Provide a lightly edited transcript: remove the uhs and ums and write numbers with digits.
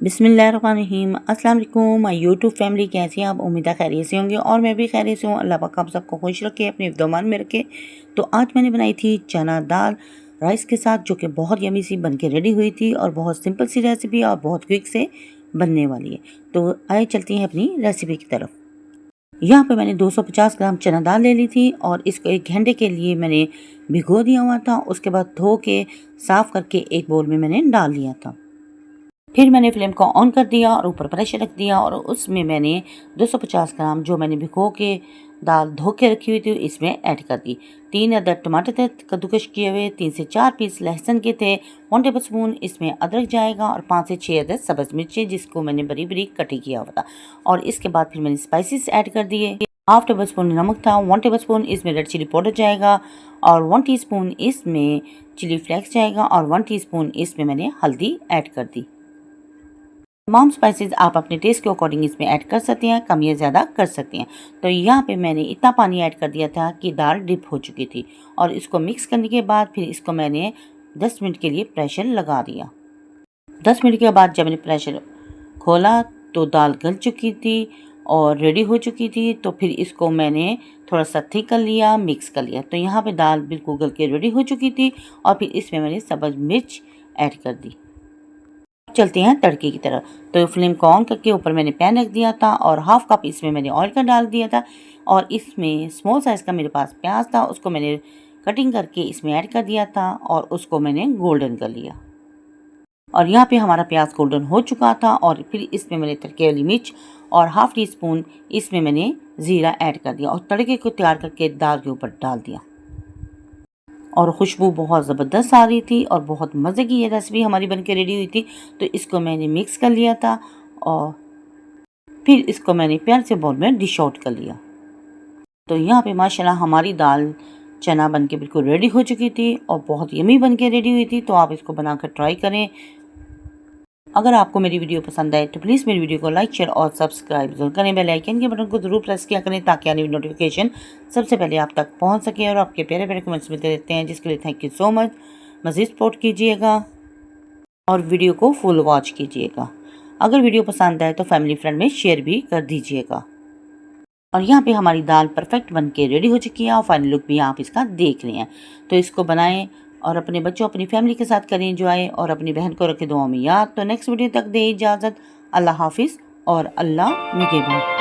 बिस्मिल्लाहिर्रहमानिर्रहीम। अस्सलाम वालेकुम माय यूट्यूब फैमिली, कैसे हैं आप? उम्मीद है खैरियत से होंगे और मैं भी खैरियत से हूँ। अल्लाह पाक आप सबको खुश रखे, अपने इफ़्तामान में रखे। तो आज मैंने बनाई थी चना दाल राइस के साथ, जो कि बहुत यमी सी बन के रेडी हुई थी और बहुत सिंपल सी रेसिपी और बहुत क्विक से बनने वाली है। तो आइए चलती हैं अपनी रेसिपी की तरफ। यहाँ पे मैंने 250 ग्राम चना दाल ले ली थी और इसको 1 घंटे के लिए मैंने भिगो दिया हुआ था। उसके बाद धो के साफ़ करके एक बोल में मैंने डाल लिया था। फिर मैंने फ्लेम को ऑन कर दिया और ऊपर प्रेशर रख दिया और उसमें मैंने 250 ग्राम जो मैंने भिगो के दाल धो के रखी हुई थी इसमें ऐड कर दी। 3 अदद टमाटर थे कद्दूकश किए हुए, 3 से 4 पीस लहसुन के थे, 1 टेबल स्पून इसमें अदरक जाएगा और 5 से 6 अदद सब्ज़ मिर्ची जिसको मैंने बरी बरी कटी किया हुआ था। और इसके बाद फिर मैंने स्पाइसेस ऐड कर दिए। 1/2 टेबल स्पून नमक था, 1 टेबल स्पून इसमें रेड चिली पाउडर जाएगा और 1 टीस्पून इसमें चिली फ्लेक्स जाएगा और 1 टीस्पून इसमें मैंने हल्दी ऐड कर दी। तमाम स्पाइसेस आप अपने टेस्ट के अकॉर्डिंग इसमें ऐड कर सकते हैं, कम या ज़्यादा कर सकते हैं। तो यहाँ पे मैंने इतना पानी ऐड कर दिया था कि दाल डिप हो चुकी थी और इसको मिक्स करने के बाद फिर इसको मैंने 10 मिनट के लिए प्रेशर लगा दिया। 10 मिनट के बाद जब मैंने प्रेशर खोला तो दाल गल चुकी थी और रेडी हो चुकी थी। तो फिर इसको मैंने थोड़ा सा थिक कर लिया, मिक्स कर लिया। तो यहाँ पे दाल बिल्कुल गल के रेडी हो चुकी थी और फिर इसमें मैंने सब्ज़ मिर्च ऐड कर दी। चलते हैं तड़के की तरफ। तो फ्लेम को ऑन करके ऊपर मैंने पैन रख दिया था और 1/2 कप इसमें मैंने ऑयल का डाल दिया था और इसमें स्मॉल साइज़ का मेरे पास प्याज था, उसको मैंने कटिंग करके इसमें ऐड कर दिया था और उसको मैंने गोल्डन कर लिया। और यहाँ पे हमारा प्याज गोल्डन हो चुका था और फिर इसमें मैंने तड़के वाली मिर्च और 1/2 टीस्पून इसमें मैंने ज़ीरा ऐड कर दिया और तड़के को तैयार करके दाल के ऊपर डाल दिया और खुशबू बहुत ज़बरदस्त आ रही थी और बहुत मज़े की ये रेसिपी हमारी बनके रेडी हुई थी। तो इसको मैंने मिक्स कर लिया था और फिर इसको मैंने प्यार से बाउल में डिश आउट कर लिया। तो यहाँ पे माशाल्लाह हमारी दाल चना बनके बिल्कुल रेडी हो चुकी थी और बहुत यमी बनके रेडी हुई थी। तो आप इसको बनाकर ट्राई करें। अगर आपको मेरी वीडियो पसंद आए तो प्लीज़ मेरी वीडियो को लाइक शेयर और सब्सक्राइब जरूर करें। बेल आइकन के बटन को ज़रूर प्रेस किया करें ताकि आने वाली नोटिफिकेशन सबसे पहले आप तक पहुंच सके। और आपके प्यारे प्यारे कमेंट्स मिलते रहते हैं जिसके लिए थैंक यू सो मच। मज़ीद सपोर्ट कीजिएगा और वीडियो को फुल वॉच कीजिएगा। अगर वीडियो पसंद आए तो फैमिली फ्रेंड में शेयर भी कर दीजिएगा। और यहाँ पे हमारी दाल परफेक्ट बन के रेडी हो चुकी है और फाइनल लुक भी आप इसका देख रहे हैं। तो इसको बनाएं और अपने बच्चों अपनी फैमिली के साथ करें एंजॉय और अपनी बहन को रखें दुआ में याद। तो नेक्स्ट वीडियो तक दें इजाज़त। अल्लाह हाफिज़ और अल्लाह निगहबान।